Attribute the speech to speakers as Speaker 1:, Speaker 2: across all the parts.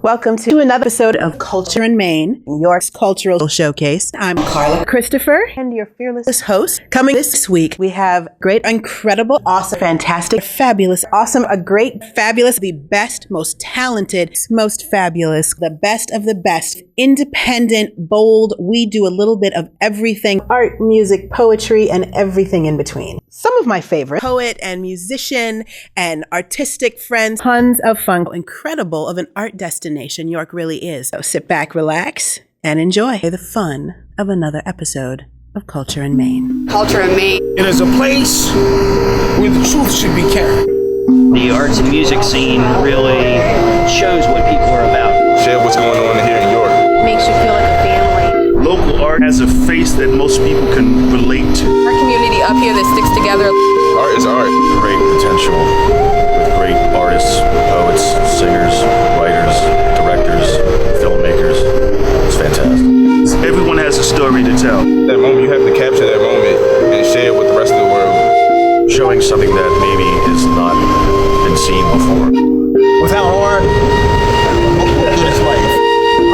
Speaker 1: Welcome to another episode of Culture in Maine, New York's cultural showcase. I'm Carla Christopher and your fearless host. Coming this week, we have great, incredible, awesome, fantastic, fabulous, awesome, a great, fabulous, the best, most talented, most fabulous, the best of the best, independent, bold. We do a little bit of everything, art, music, poetry, and everything in between. Some of my favorite poet and musician and artistic friends, tons of fun, incredible of an art destination York really is. So sit back, relax, and enjoy the fun of another episode of Culture in Maine.
Speaker 2: Culture in Maine.
Speaker 3: It is a place where the truth should be carried.
Speaker 4: The arts and music scene really shows what people are about.
Speaker 5: Share what's going on here in York.
Speaker 2: Makes you feel like a family.
Speaker 6: Local art has a face that most people can relate to.
Speaker 2: Our community up here that sticks together.
Speaker 5: Art is art.
Speaker 6: Great potential with great artists, poets, singers, writers, directors, filmmakers. It's fantastic. Everyone has a story to tell.
Speaker 5: That moment, you have to capture that moment and share it with the rest of the world.
Speaker 6: Showing something that maybe has not been seen before.
Speaker 3: Without art, what is life?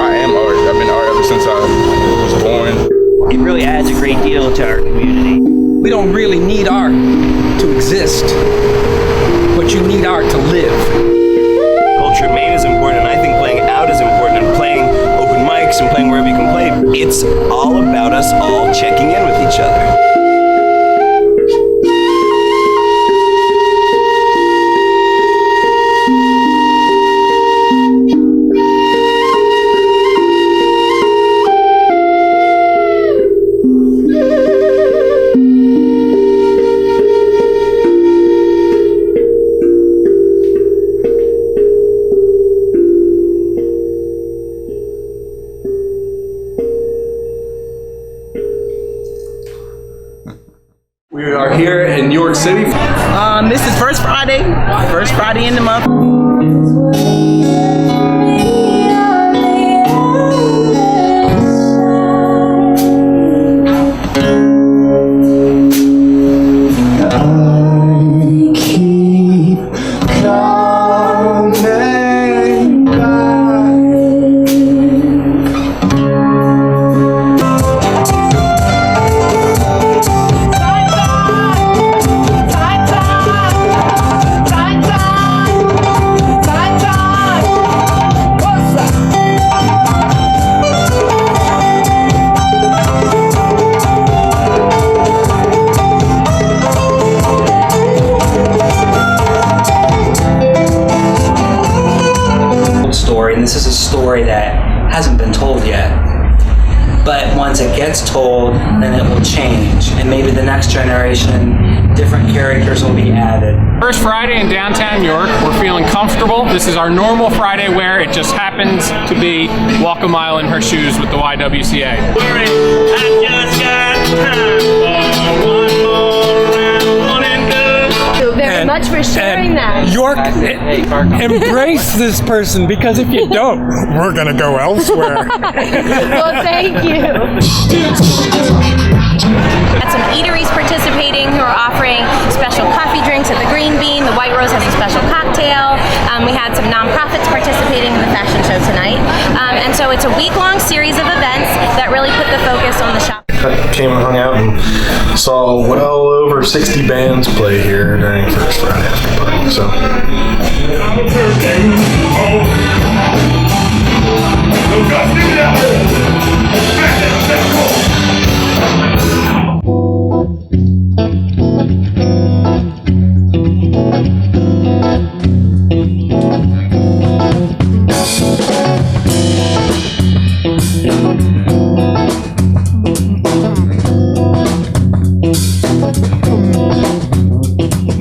Speaker 5: I am art. I've been art ever since I was born.
Speaker 4: It really adds a great deal to our community.
Speaker 3: We don't really need art to exist, but you need art to live.
Speaker 7: Culture in Maine is important, and I think playing out is important, and playing open mics and playing wherever you can play. It's all about us all checking in with each other.
Speaker 8: We are here in New York City.
Speaker 1: This is first Friday in the month.
Speaker 9: Story, and this is a story that hasn't been told yet. But once it gets told, then it will change, and maybe the next generation, different characters will be added.
Speaker 10: First Friday in downtown York, we're feeling comfortable. This is our normal Friday wear. It just happens to be walk a mile in her shoes with the YWCA.
Speaker 2: Very much for sharing that.
Speaker 3: York, embrace this person, because if you don't, we're gonna go elsewhere.
Speaker 2: Well, thank you.
Speaker 11: Had some eateries participating who are offering special coffee drinks at the Green Bean. The White Rose has a special cocktail. We had some nonprofits participating in the fashion show tonight. And so it's a week-long series of events that really put the focus on the shop.
Speaker 8: Came and hung out and saw well over 60 bands play here during First Friday after party. So.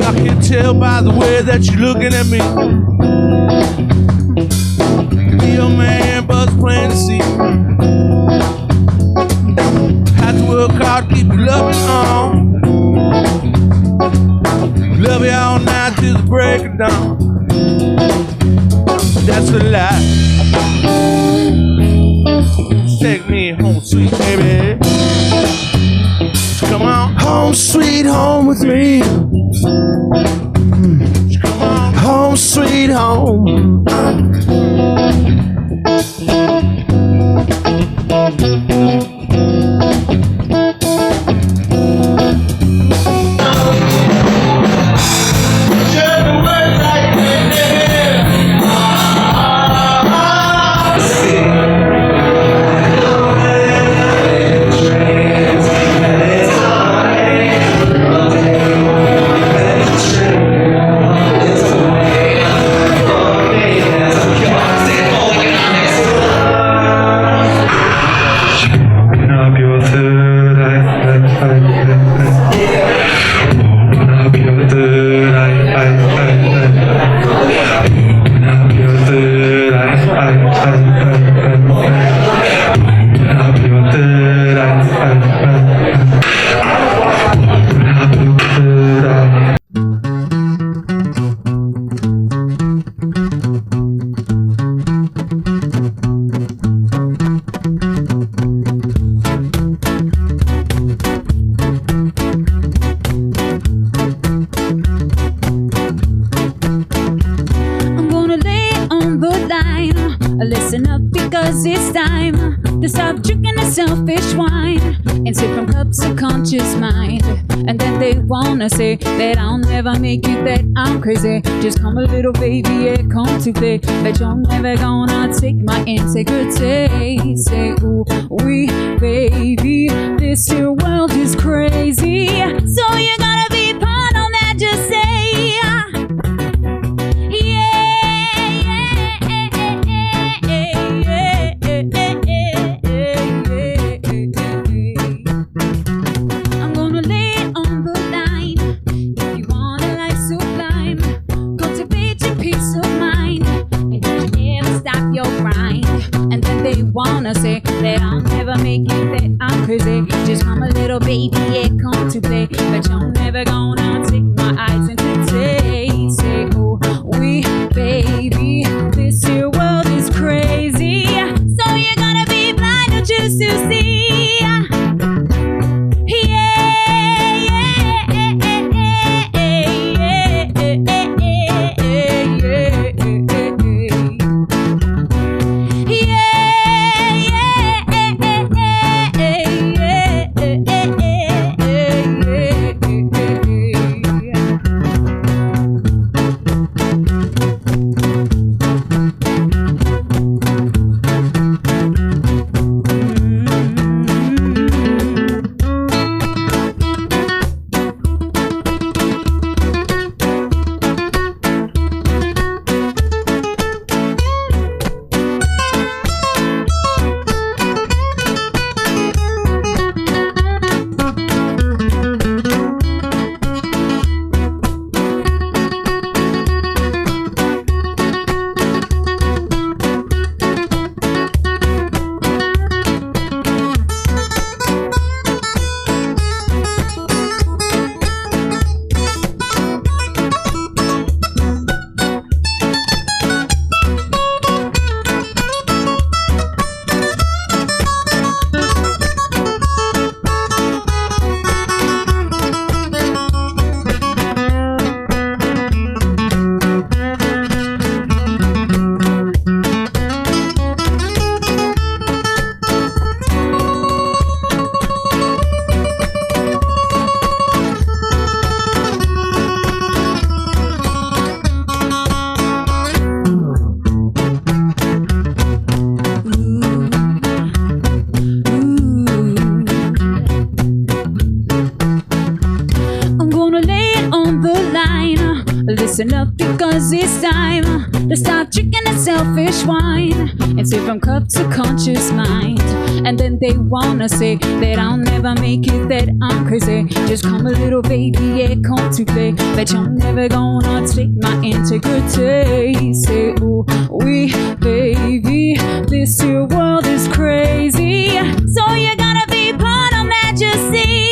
Speaker 12: I can tell by the way that you're looking at me. Real man, but it's plain to see. Have to work hard to keep you loving on. Love you all night till the break of dawn. That's a lie. Take me home, sweet baby. Come on, home, sweet home with me. Come on, home, sweet home.
Speaker 13: conscious mind. And then they wanna say that I'll never make it, that I'm crazy. Just come a little baby, yeah, come to play. But you're never gonna take my integrity. Say, ooh, we, baby, this here world is crazy. So you gotta be part of that, just say, wanna say that I'll never make it, that I'm crazy. Just come a little baby, yeah, come to play. But you're never gonna take my eyes into taste. Say, oh, we, baby, this here world is crazy. So you gotta be blind to just to see. Listen up, because it's time to stop drinking that selfish wine and say from cup to conscious mind. And then they wanna say that I'll never make it, that I'm crazy. Just come a little baby, yeah, come to play. But you're never gonna take my integrity. Say, ooh, we, baby, this here world is crazy. So you gotta be part of majesty.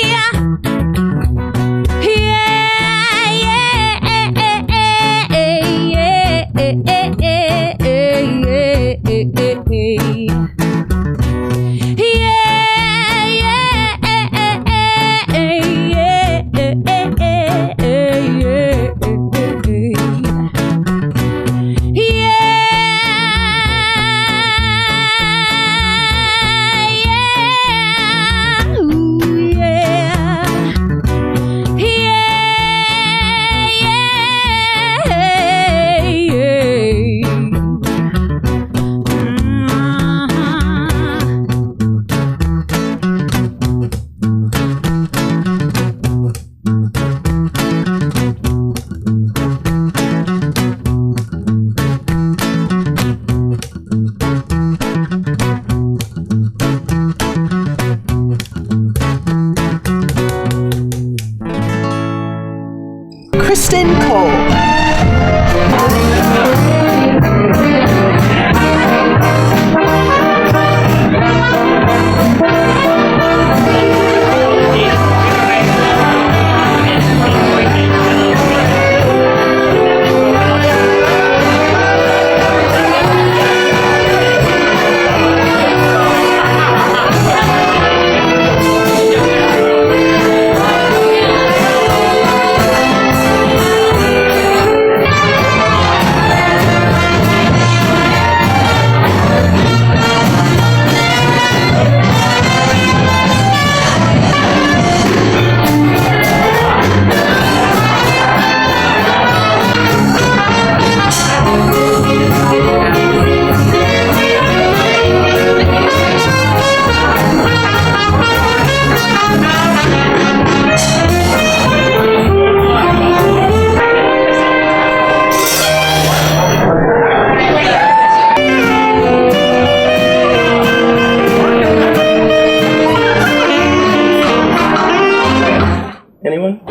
Speaker 7: Anyone?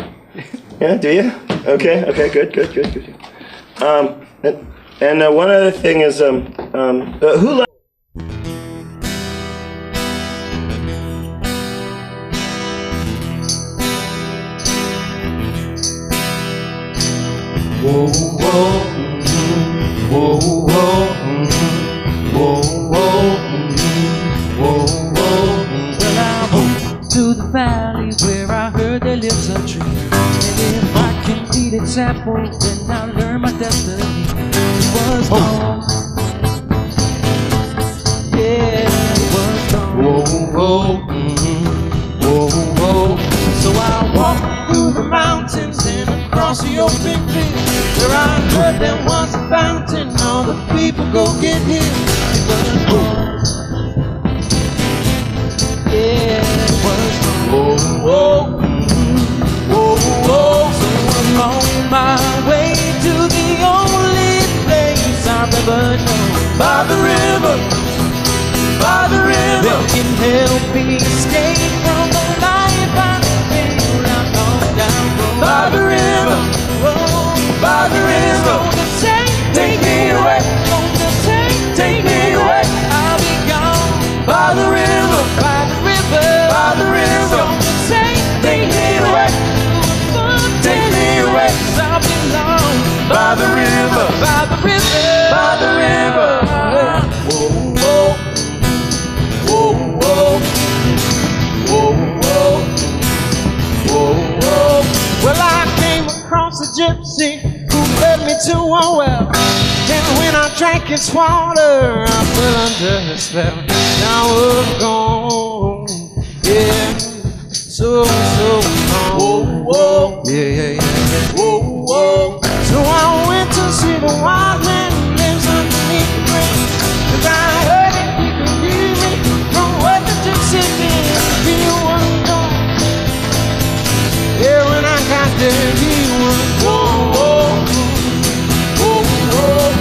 Speaker 7: Yeah, do you? Okay, good. And one other thing is, who likes...
Speaker 12: Whoa, whoa, whoa, whoa, whoa, whoa, whoa. Well, I moved to the valley where I heard there lives a tree. And if I can eat its apple, then I'll learn my destiny. It was gone. Yeah, it was gone. Whoa, whoa, whoa, whoa. So I walked through the mountains and across the open field, where I heard there was a fountain, all the people go get healed. It was gone. Yeah, it was gone. Whoa, whoa, whoa, whoa. So I'm on my way to the only place I've ever known. By the river, that can help me escape from the life I'm living. I'm on down road. By the river, by the river, take me away, take me away. I'll be gone. By the river, by the river, by the river, take me away, take me away. I'll be gone. By the river, by the river, by the river. Whoa, whoa, whoa, whoa, whoa, whoa, whoa, whoa. Well, I came across a gypsy who led me to a well, and when I drank its water, I fell under her spell. Now we're gone, yeah, so gone. Whoa, whoa, yeah. Whoa, whoa. So I went to see the wild man who lives underneath the bridge, 'cause I heard that he could hear me from what the gypsy did. He was gone. Yeah, when I got there, he was gone.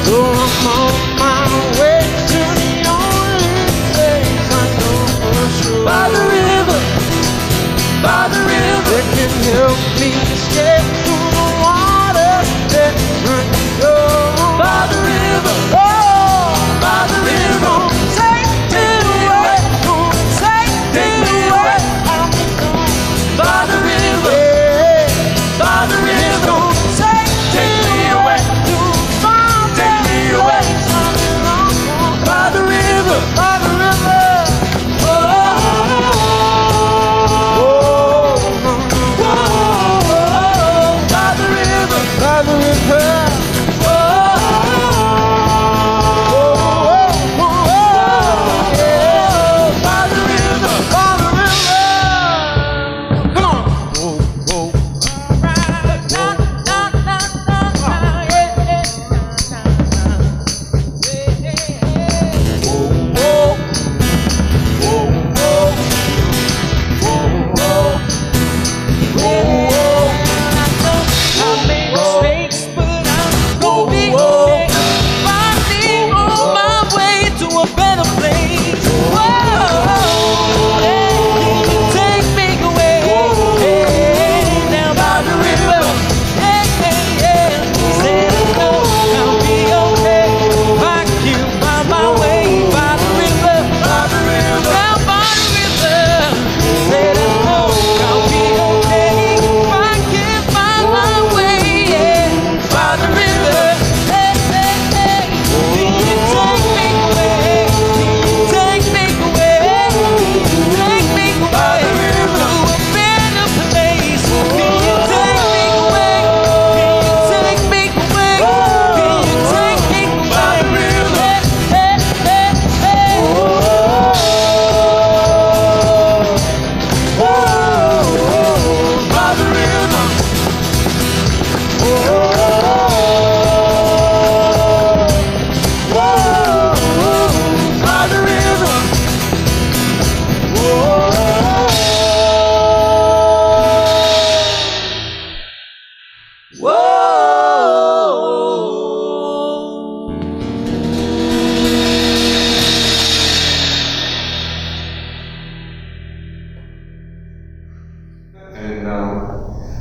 Speaker 12: So I'm on my way to the only place I know for sure. By the river, that can help me escape through the water that runs over. By the river, by the river, take me away, take me away. By the river, by the river, take me away, take me away. By the river, by the river.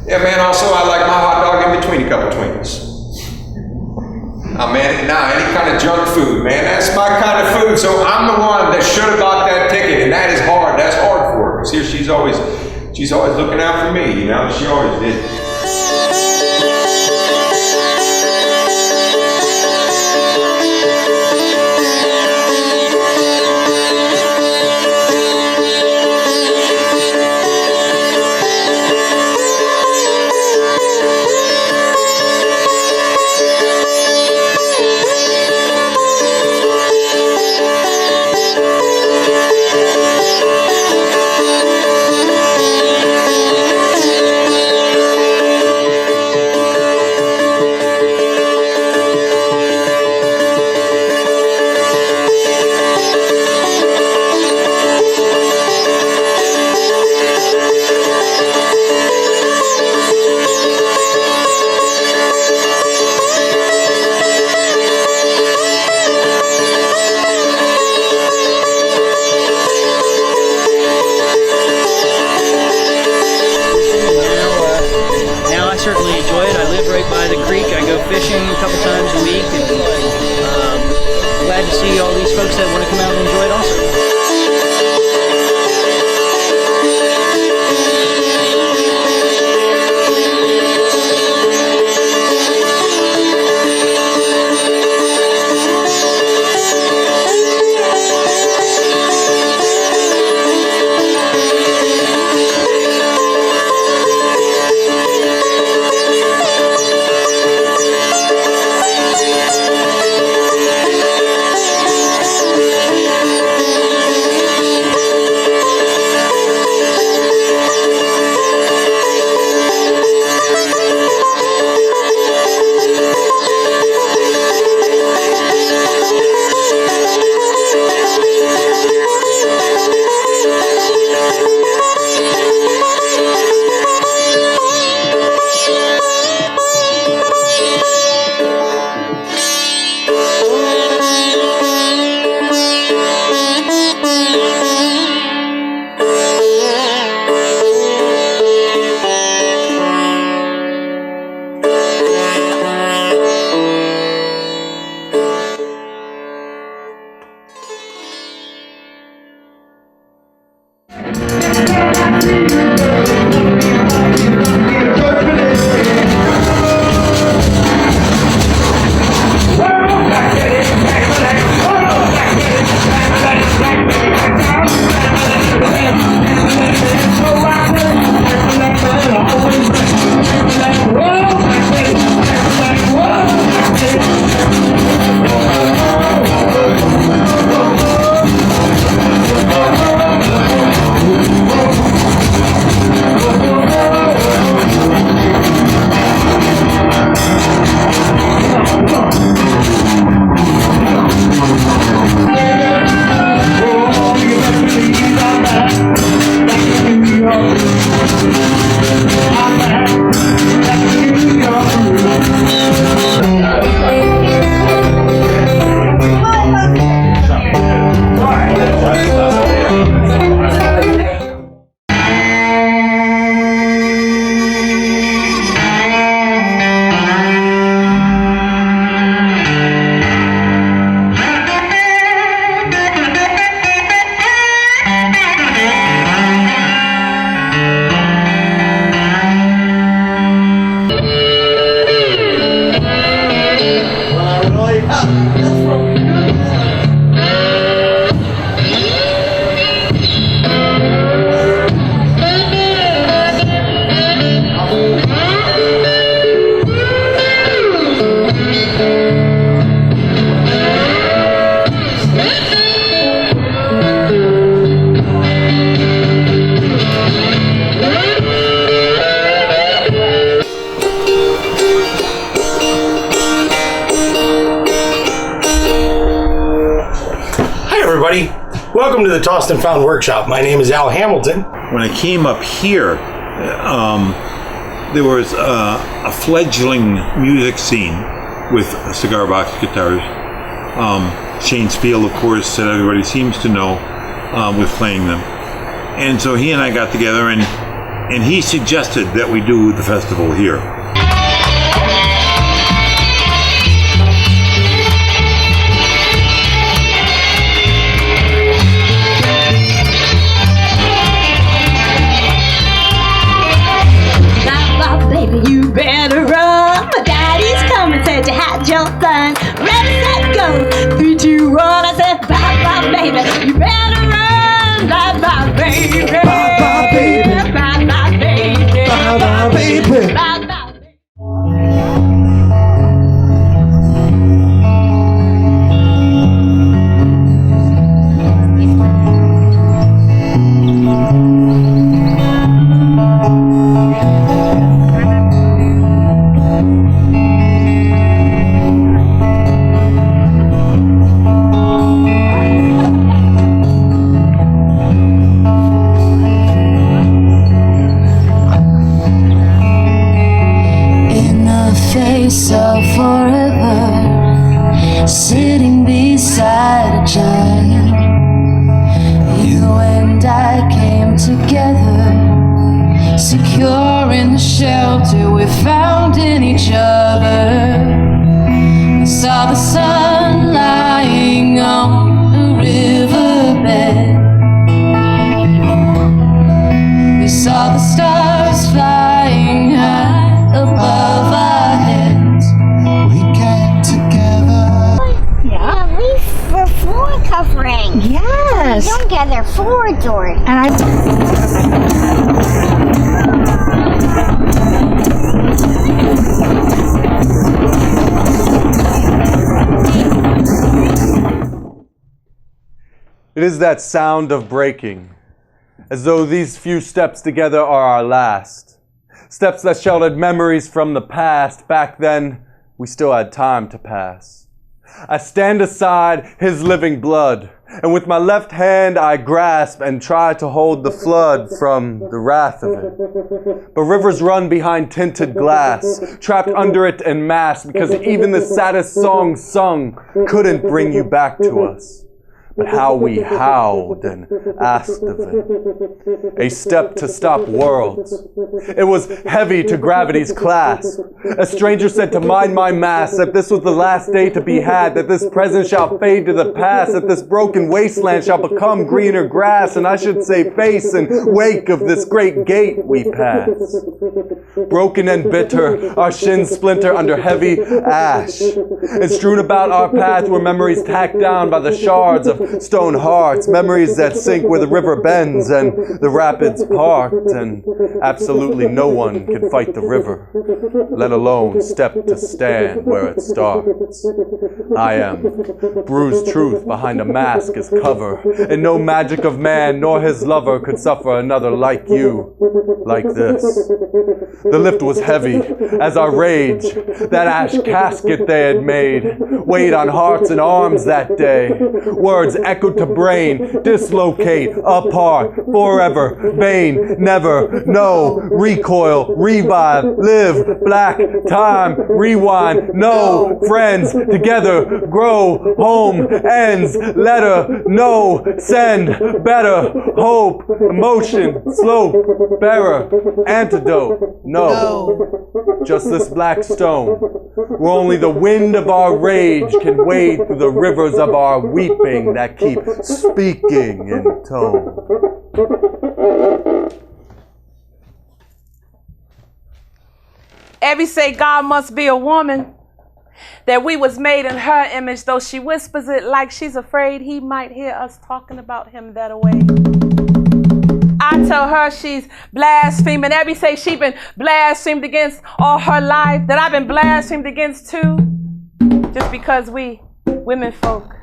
Speaker 14: Yeah, man, also I like my hot dog in between a couple Twinkies. Man, any kind of junk food, man, that's my kind of food, so I'm the one that should have bought that ticket, and that is hard, that's hard for her, because here she's always looking out for me, you know, she always did.
Speaker 15: Welcome to the Tossed and Found Workshop. My name is Al Hamilton.
Speaker 16: When I came up here, there was a fledgling music scene with cigar box guitars. Shane Spiel, of course, that everybody seems to know, was playing them. And so he and I got together and and he suggested that we do the festival here.
Speaker 12: Baby, you better run. My daddy's coming, said you had your son. Ready, set, go. 3, 2, 1. I said, bye, bye, baby. You better run. Bye, bye, baby. Bye, bye, baby. Bye, bye, baby. Bye, bye, baby. Bye, bye.
Speaker 17: So forever, sitting beside a giant, you and I came together, secure in the shelter we found in each other. We saw the sun lying on the riverbed, we saw the stars flying high above our heads.
Speaker 18: For floor covering.
Speaker 2: Yes.
Speaker 18: Don't get their floor dirty.
Speaker 2: And
Speaker 19: It is that sound of breaking, as though these few steps together are our last. Steps that sheltered memories from the past. Back then, we still had time to pass. I stand aside his living blood, and with my left hand I grasp and try to hold the flood from the wrath of it. But rivers run behind tinted glass, trapped under it en masse, because even the saddest song sung couldn't bring you back to us. But how we howled and asked of it. A step to stop worlds. It was heavy to gravity's clasp. A stranger said to mind my mass that this was the last day to be had, that this present shall fade to the past, that this broken wasteland shall become greener grass, and I should say face and wake of this great gate we pass. Broken and bitter, our shins splinter under heavy ash, and strewn about our path were memories tacked down by the shards of stone hearts, memories that sink where the river bends and the rapids part, and absolutely no one can fight the river, let alone step to stand where it starts. I am bruised truth behind a mask as cover, and no magic of man nor his lover could suffer another like you, like this. The lift was heavy as our rage, that ash casket they had made, weighed on hearts and arms that day. Words echoed to brain, dislocate, apart, forever, vain, never, no, recoil, revive, live, black, time, rewind, no, friends, together, grow, home, ends, letter, no, send, better, hope, emotion, slope, bearer, antidote, no, just this black stone, where only the wind of our rage can wade through the rivers of our weeping that keep speaking in tone.
Speaker 20: Evie say God must be a woman, that we was made in her image, though she whispers it like she's afraid he might hear us talking about him that way. I tell her she's blaspheming. Evie say she been blasphemed against all her life, that I've been blasphemed against too, just because we women folk.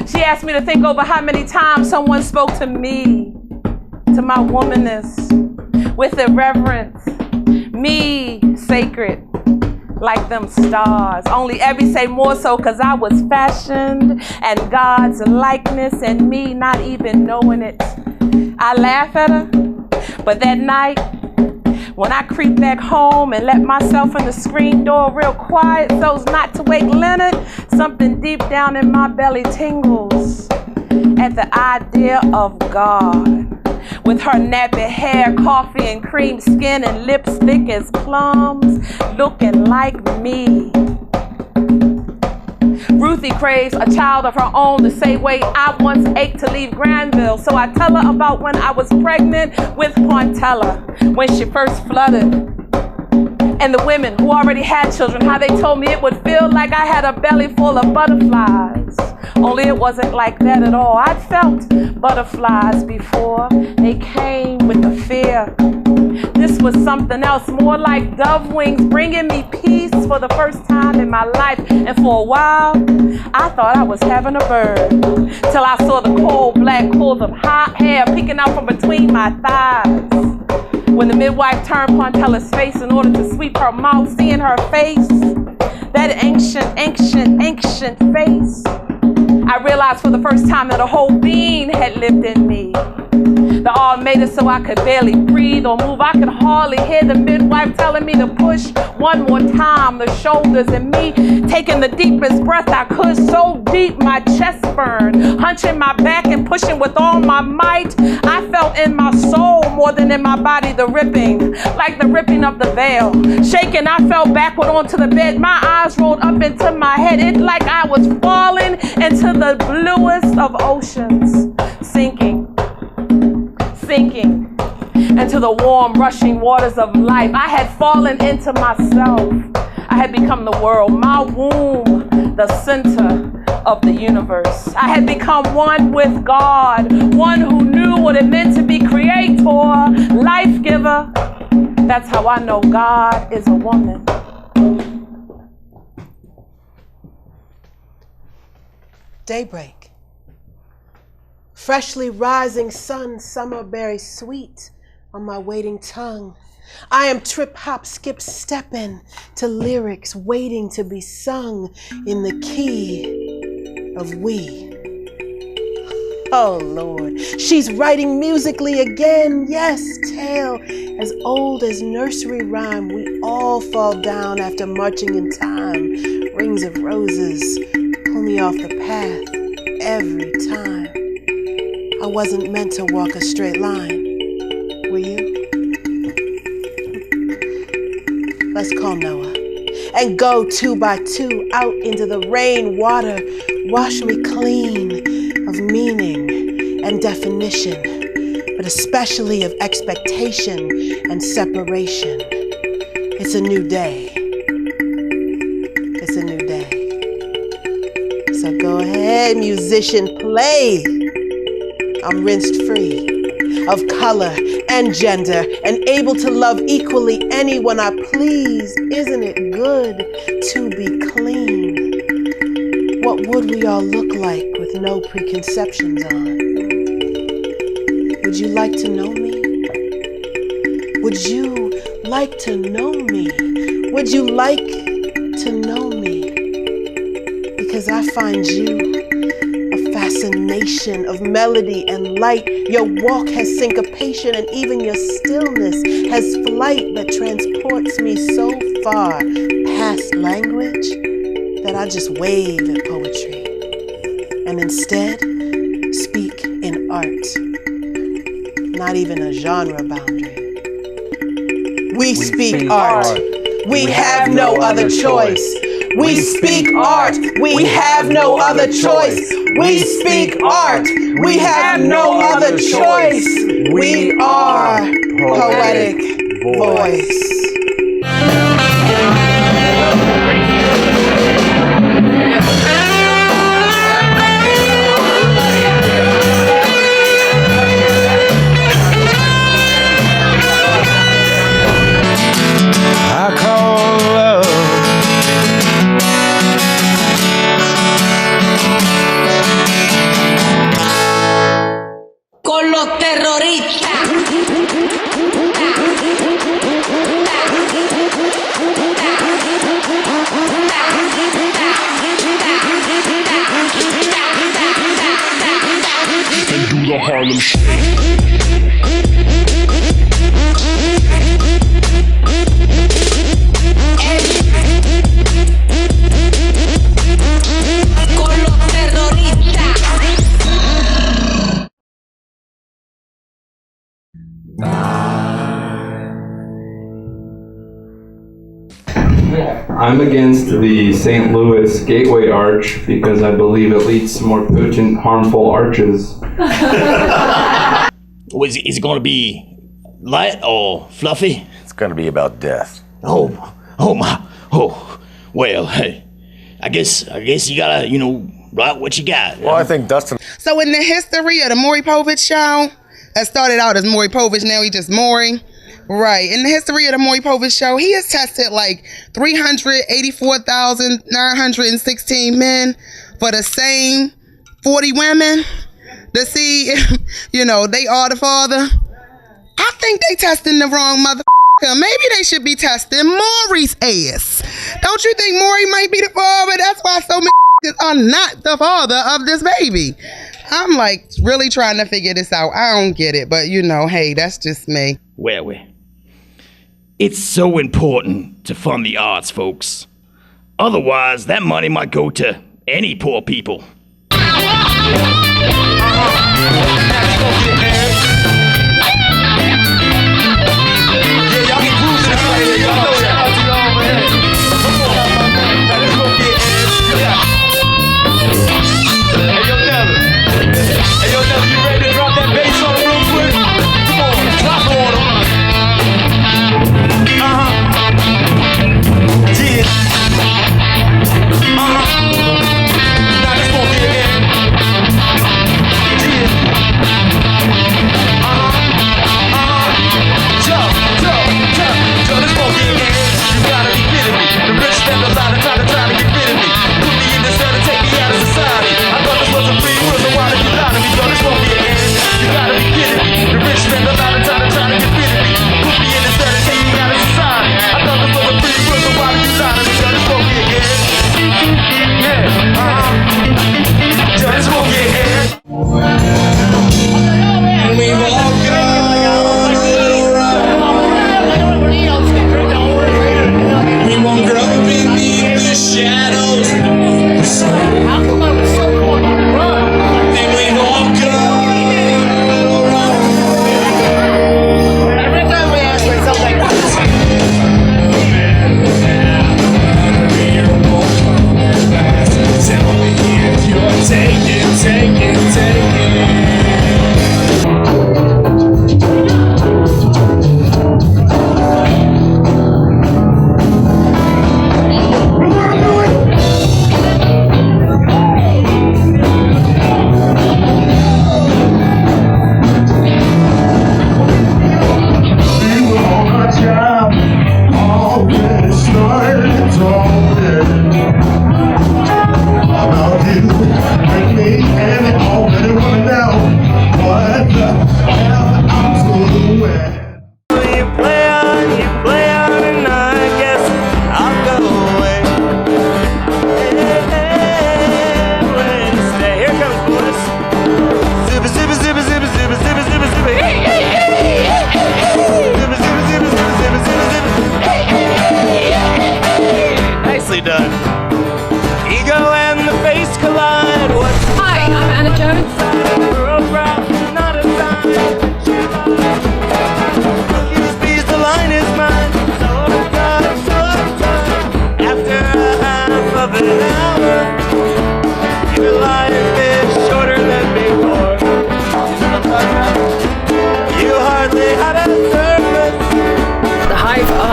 Speaker 20: She asked me to think over how many times someone spoke to me, to my womanness, with irreverence, me sacred, like them stars. Only Evie say more so cause I was fashioned and God's likeness, and me not even knowing it. I laugh at her, but that night, when I creep back home and let myself in the screen door real quiet so's not to wake Leonard, something deep down in my belly tingles at the idea of God. with her nappy hair, coffee and cream skin, and lips thick as plums, looking like me. Ruthie craves a child of her own to say, wait, I once ached to leave Granville. So I tell her about when I was pregnant with Pointella, when she first fluttered. And the women who already had children, how they told me it would feel like I had a belly full of butterflies. Only it wasn't like that at all. I'd felt butterflies before. They came with the fear. This was something else, more like dove wings, bringing me peace for the first time in my life. And for a while, I thought I was having a bird, till I saw the cold black coils of hot hair peeking out from between my thighs. When the midwife turned Pontella's face in order to sweep her mouth, seeing her face, that ancient face, I realized for the first time that a whole being had lived in me. The all made it so I could barely breathe or move. I could hardly hear the midwife telling me to push one more time. The shoulders and me taking the deepest breath I could, so deep my chest burned. Hunching my back and pushing with all my might. I felt in my soul more than in my body the ripping, like the ripping of the veil. Shaking, I fell backward onto the bed. My eyes rolled up into my head. It's like I was falling into the bluest of oceans, sinking into the warm, rushing waters of life. I had fallen into myself. I had become the world, my womb, the center of the universe. I had become one with God, one who knew what it meant to be creator, life giver. That's how I know God is a woman.
Speaker 1: Daybreak. Freshly rising sun, summer berry sweet on my waiting tongue. I am trip hop skip stepping to lyrics waiting to be sung in the key of we. Oh Lord, she's writing musically again. Yes, tale as old as nursery rhyme. We all fall down after marching in time. Rings of roses pull me off the path every time. I wasn't meant to walk a straight line. Were you? Let's call Noah and go 2 by 2 out into the rain water. Wash me clean of meaning and definition, but especially of expectation and separation. It's a new day. It's a new day. So go ahead, musician, play. I'm rinsed free of color and gender and able to love equally anyone I please. Isn't it good to be clean? What would we all look like with no preconceptions on? Would you like to know me? Would you like to know me? Would you like to know me? Because I find you fascination of melody and light. Your walk has syncopation, and even your stillness has flight that transports me so far past language that I just wave at poetry and instead speak in art. Not even a genre boundary. We speak art. We have no other choice. We speak art. We have no other choice. We speak art. We have no other choice. We are poetic voice.
Speaker 12: I call love con los terroristas.
Speaker 21: I'm against the St. Louis Gateway Arch because I believe it leads to more potent, harmful arches.
Speaker 22: Is it going to be light or fluffy?
Speaker 6: It's going to be about death.
Speaker 22: Oh my. Oh, well, hey, I guess you gotta, write what you got.
Speaker 6: Well, I think Dustin.
Speaker 23: So in the history of the Maury Povich show, that started out as Maury Povich, now he just Maury. Right. In the history of the Maury Povich show, he has tested like 384,916 men for the same 40 women to see if, they are the father. I think they testing the wrong mother. Maybe they should be testing Maury's ass. Don't you think Maury might be the father? That's why so many are not the father of this baby. I'm like really trying to figure this out. I don't get it, but hey, that's just me.
Speaker 22: Well, it's so important to fund the arts, folks. Otherwise, that money might go to any poor people.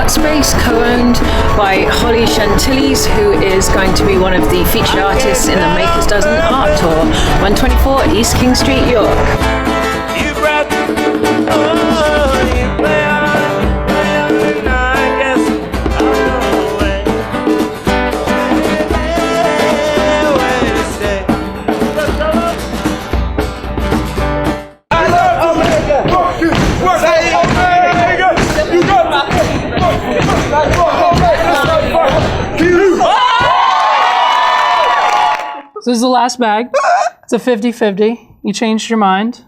Speaker 24: Space, co-owned by Holly Chantilly's, who is going to be one of the featured artists in the Maker's Dozen Art Tour, 124 East King Street, York.
Speaker 25: So this is the last bag. It's a 50-50. You changed your mind.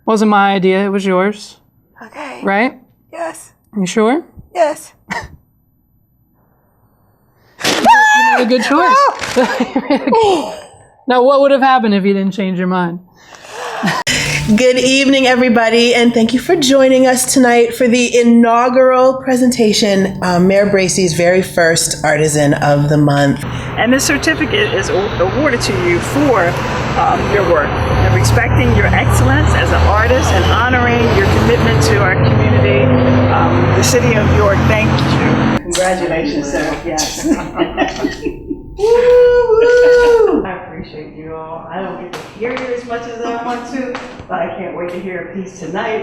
Speaker 25: Wasn't my idea, it was yours.
Speaker 26: Okay.
Speaker 25: Right?
Speaker 26: Yes.
Speaker 25: You sure?
Speaker 26: Yes.
Speaker 25: You made a good choice. Now, what would have happened if you didn't change your mind?
Speaker 1: Good evening, everybody, and thank you for joining us tonight for the inaugural presentation, Mayor Bracey's very first Artisan of the Month.
Speaker 3: And this certificate is awarded to you for your work and respecting your excellence as an artist and honoring your commitment to our community. The City of York, thank you. Congratulations, sir. Yes. Woo! I appreciate you all. I don't get to hear you as much as I want to, but I can't wait to hear a piece tonight.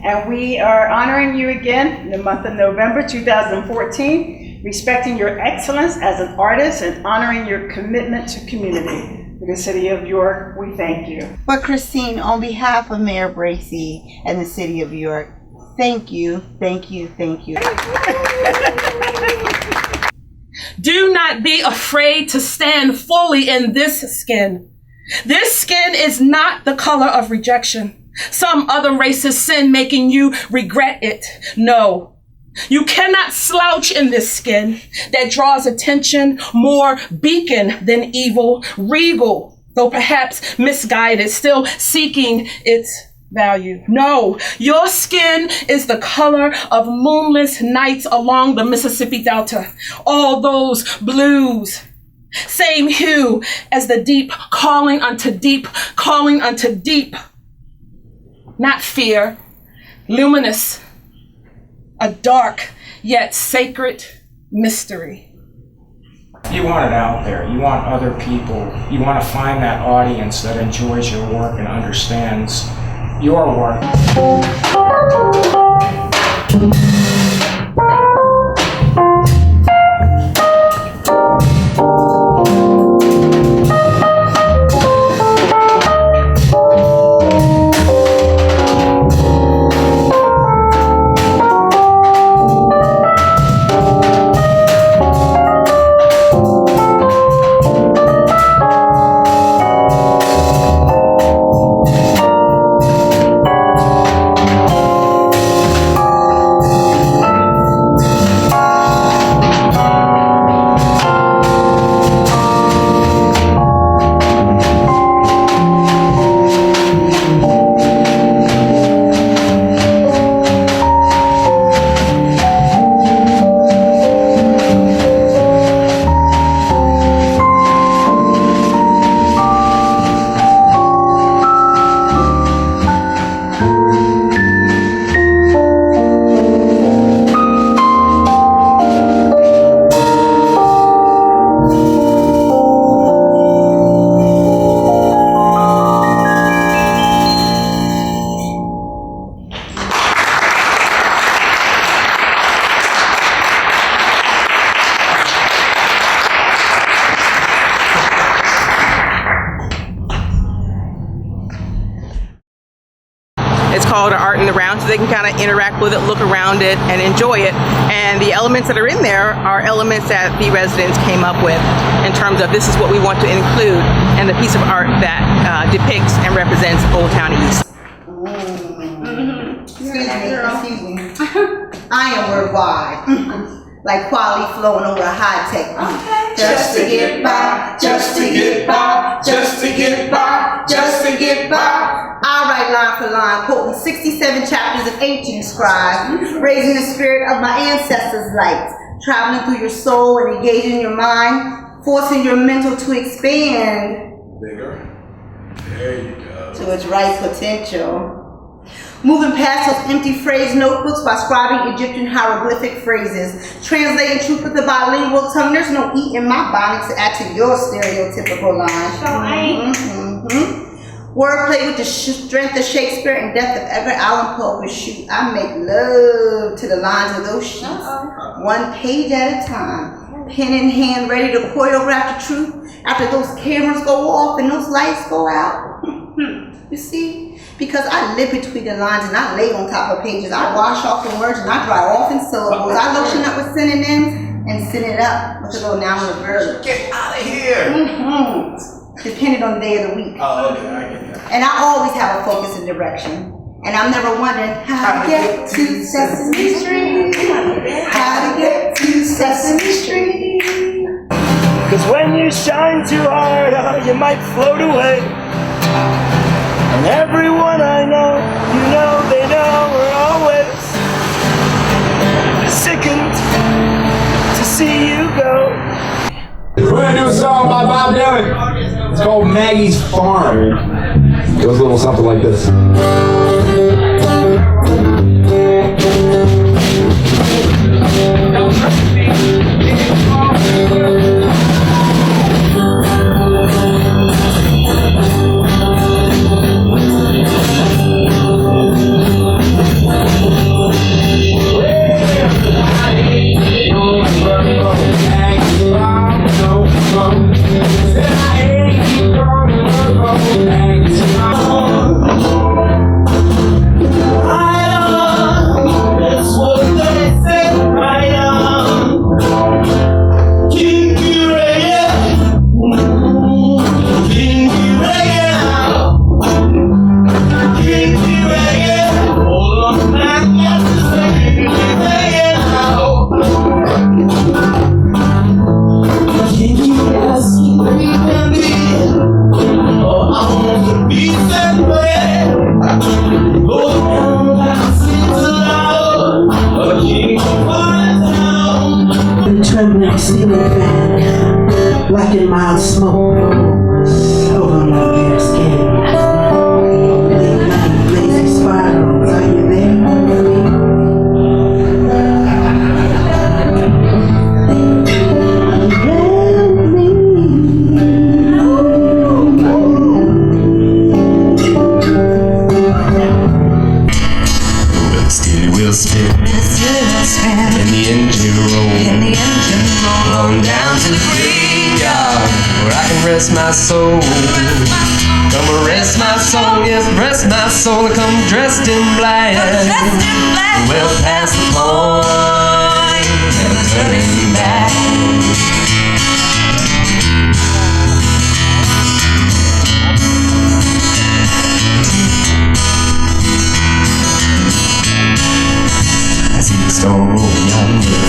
Speaker 3: And we are honoring you again in the month of November 2014, respecting your excellence as an artist and honoring your commitment to community. For the City of York, we thank you.
Speaker 18: But Christine, on behalf of Mayor Bracey and the City of York, thank you, thank you, thank you.
Speaker 4: Do not be afraid to stand fully in this skin. This skin is not the color of rejection. Some other racist sin making you regret it. No, you cannot slouch in this skin that draws attention, more beacon than evil, regal, though perhaps misguided, still seeking its value. No, your skin is the color of moonless nights along the Mississippi Delta. All those blues, same hue as the deep, calling unto deep, calling unto deep. Not fear, luminous, a dark yet sacred mystery.
Speaker 5: You want it out there. You want other people. You want to find that audience that enjoys your work and understands your work.
Speaker 9: It's called Art in the Round, so they can kind of interact with it, look around it, and enjoy it. And the elements that are in there are elements that the residents came up with in terms of this is what we want to include in the piece of art that depicts and represents Old Town East.
Speaker 18: Excuse me. I am worldwide. Like quality flowing over a high tech. Okay. Just to get by, just to get by, just to get by, just to get by. I write line for line, quoting 67 chapters of ancient scribes, raising the spirit of my ancestors' light, traveling through your soul and engaging your mind, forcing your mental to expand.
Speaker 8: Bigger. There you go.
Speaker 18: To its right potential. Moving past those empty phrase notebooks by scribing Egyptian hieroglyphic phrases, translating truth with a bilingual tongue. There's no E in my body to add to your stereotypical line. Wordplay with the strength of Shakespeare and depth of Edgar Allan Poe would shoot. I make love to the lines of those sheets, one page at a time, pen in hand, ready to choreograph the truth after those cameras go off and those lights go out. You see? Because I live between the lines and I lay on top of pages. I wash off the words and I dry off in syllables. I lotion up with synonyms and send it up with a little noun or verb.
Speaker 8: Get out of here!
Speaker 18: Depending on the day of the week.
Speaker 8: Oh, okay, I get that.
Speaker 18: And I always have a focus and direction. And I'm never wondering how to get to Sesame Street. How to get to Sesame Street.
Speaker 5: Cause when you shine too hard, you might float away.
Speaker 12: And everyone I know, you know, they know we're always sickened to see you go.
Speaker 7: We're gonna do a song by Bob Dylan. It's called Maggie's Farm. It goes a little something like this.
Speaker 1: Trembling ceiling fan, black and mild smoke over my bare skin. Late night lazy spirals, are you there?
Speaker 12: We'll spin in the engine room, on down to the graveyard where I can rest my soul. Come rest my soul, yes, rest my soul, and come dressed in black. Well past the point, never turning back. I see the storm rolling yonder.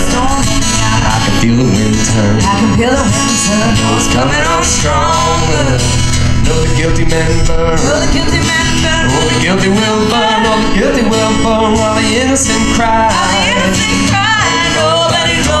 Speaker 12: I can feel the wind turn. I know it's coming on stronger. Know the guilty men burn. Oh, the guilty will burn. Oh, the guilty will burn while the innocent cry. Oh, let it go.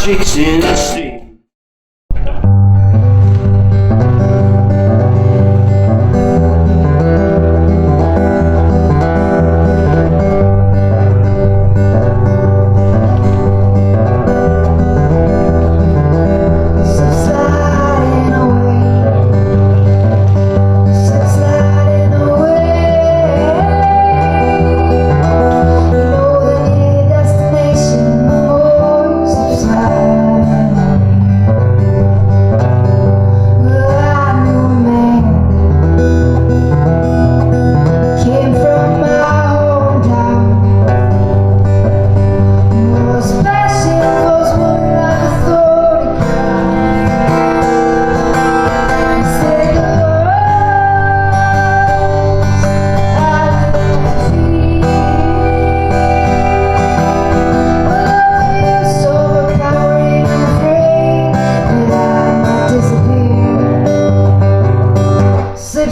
Speaker 12: Chicks in the street.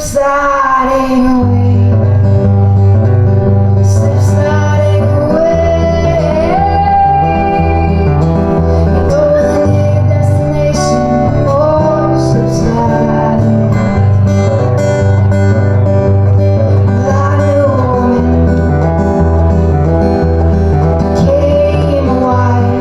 Speaker 17: Sliding away, slip sliding away. You know the near destination, oh, slip sliding away. Well, I knew a woman came a while.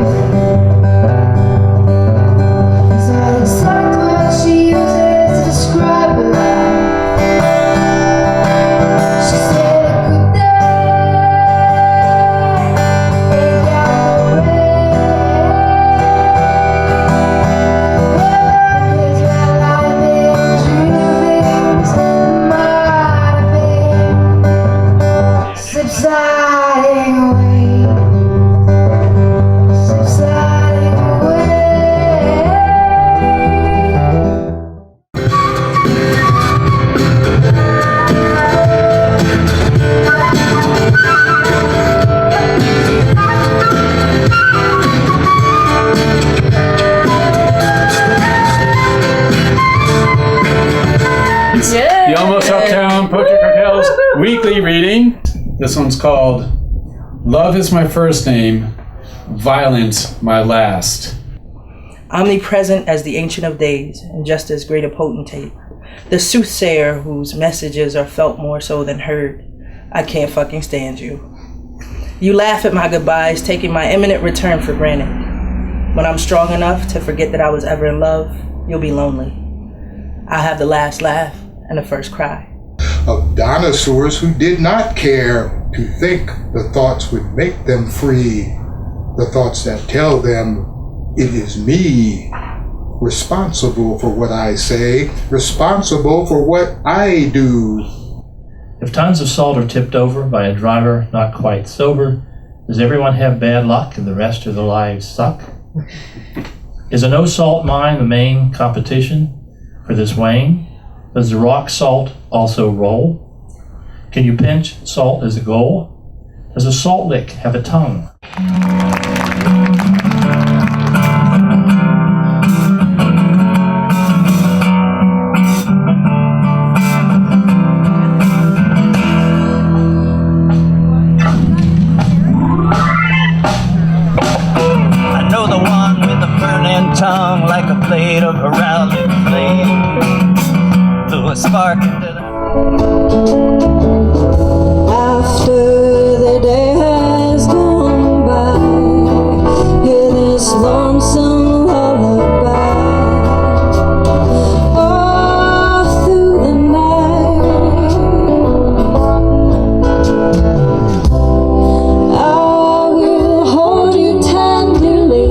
Speaker 10: the Almost Uptown Poetry Cartel's weekly reading. This one's called Love is My First Name, Violence My Last.
Speaker 11: Omnipresent as the Ancient of Days, and just as great a potentate. The soothsayer whose messages are felt more so than heard. I can't fucking stand you. You laugh at my goodbyes, taking my imminent return for granted. When I'm strong enough to forget that I was ever in love, you'll be lonely. I'll have the last laugh and the first cry.
Speaker 13: Of dinosaurs who did not care to think the thoughts would make them free, the thoughts that tell them it is me, responsible for what I say, responsible for what I do.
Speaker 14: If tons of salt are tipped over by a driver not quite sober, does everyone have bad luck and the rest of their lives suck? Is a no salt mine the main competition for this weighing? Does the rock salt also roll? Can you pinch salt as a goal? Does a salt lick have a tongue?
Speaker 22: I know the one with the burning tongue like a blade of heraldic flame. Blew a spark into the...
Speaker 12: After the day has gone by, hear this lonesome lullaby. All through the night, I will hold you tenderly.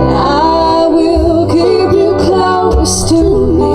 Speaker 12: I will keep you close to me.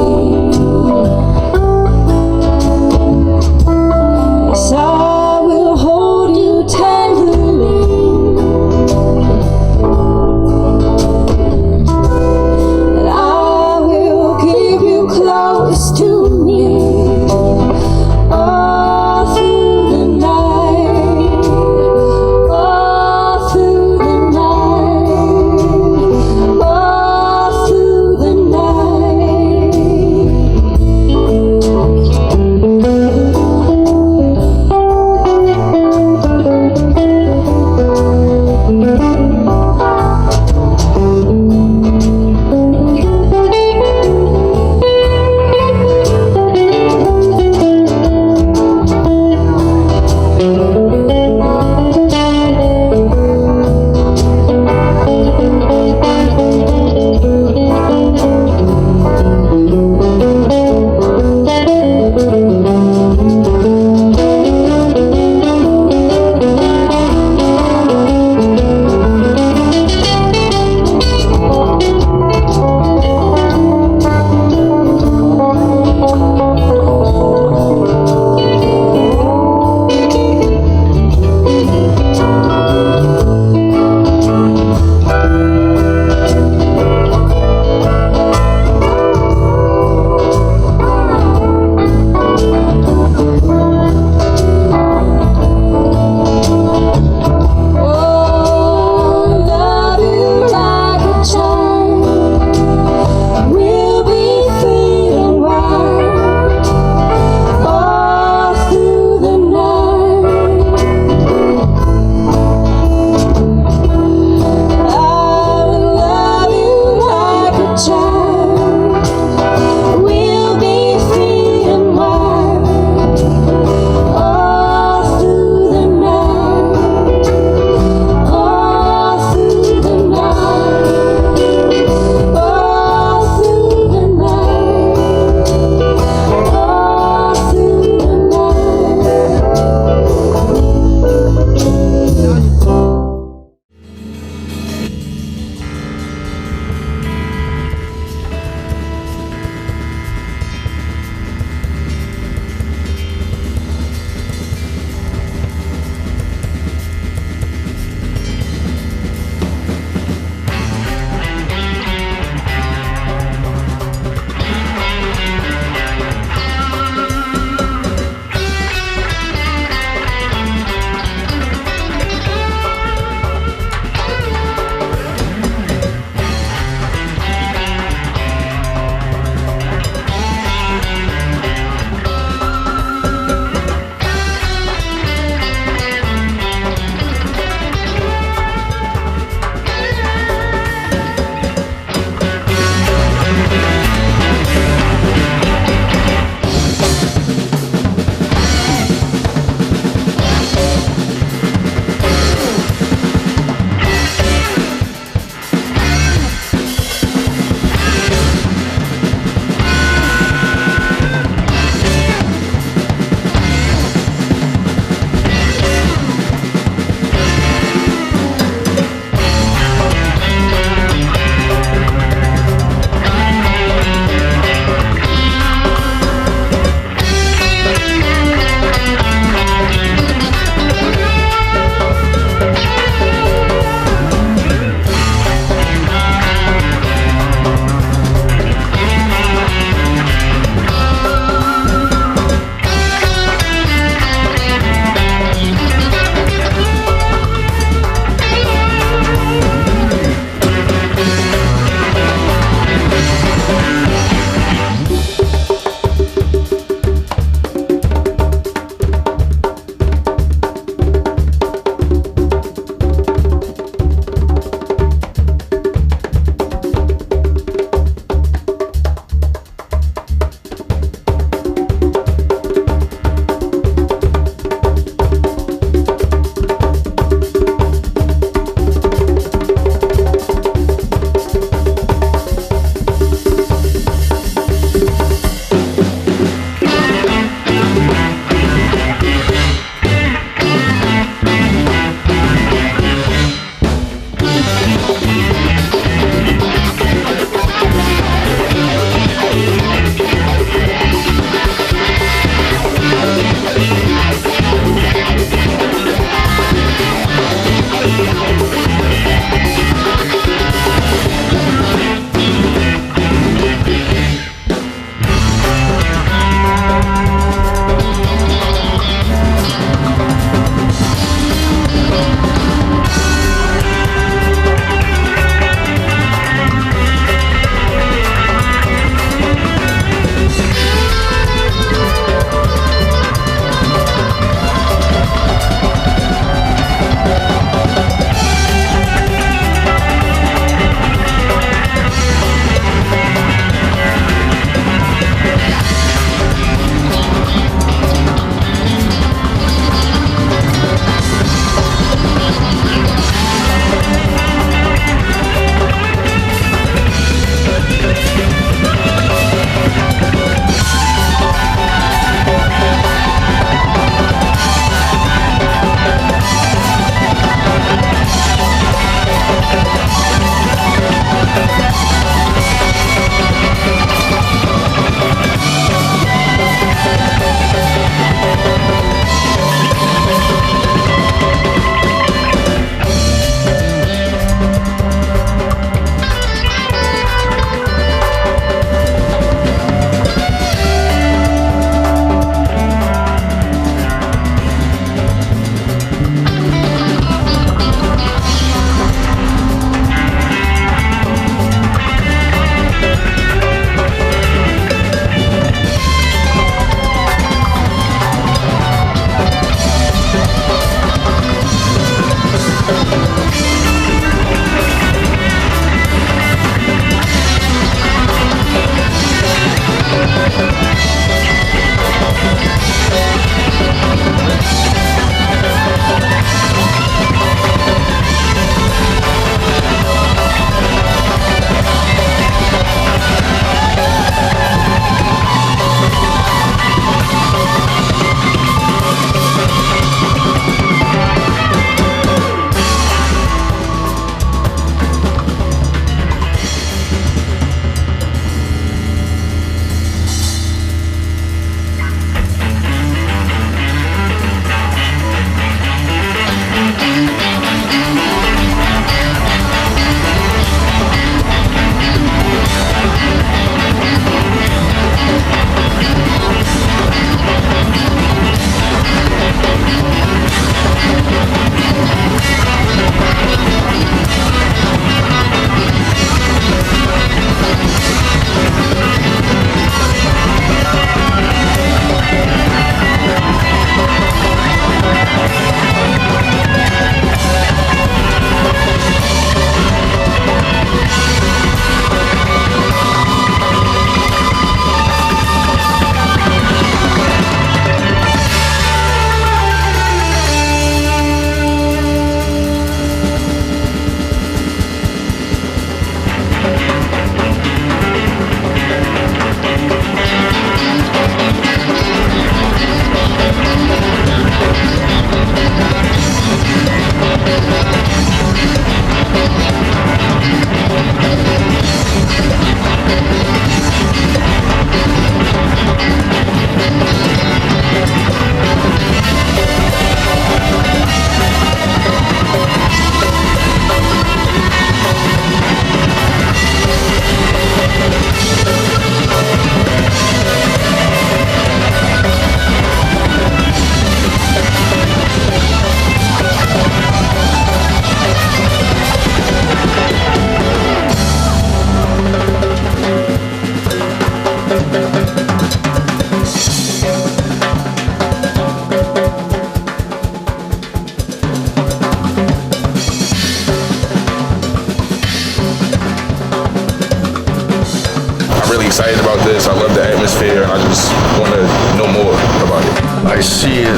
Speaker 8: excited about this. I love the atmosphere, and I just want to know more about it.
Speaker 6: I see it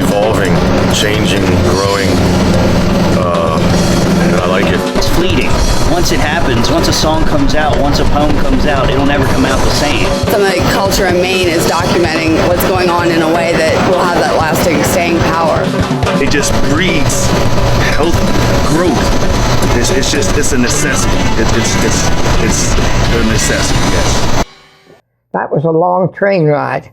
Speaker 6: evolving, changing, growing, and I like it.
Speaker 2: It's fleeting. Once it happens, once a song comes out, once a poem comes out, it'll never come out the same.
Speaker 15: Some of the culture in Maine is documenting what's going on in a way that will have that lasting staying power.
Speaker 6: It just breeds health, growth. It's a necessity. It's a necessity, yes.
Speaker 16: That was a long train ride.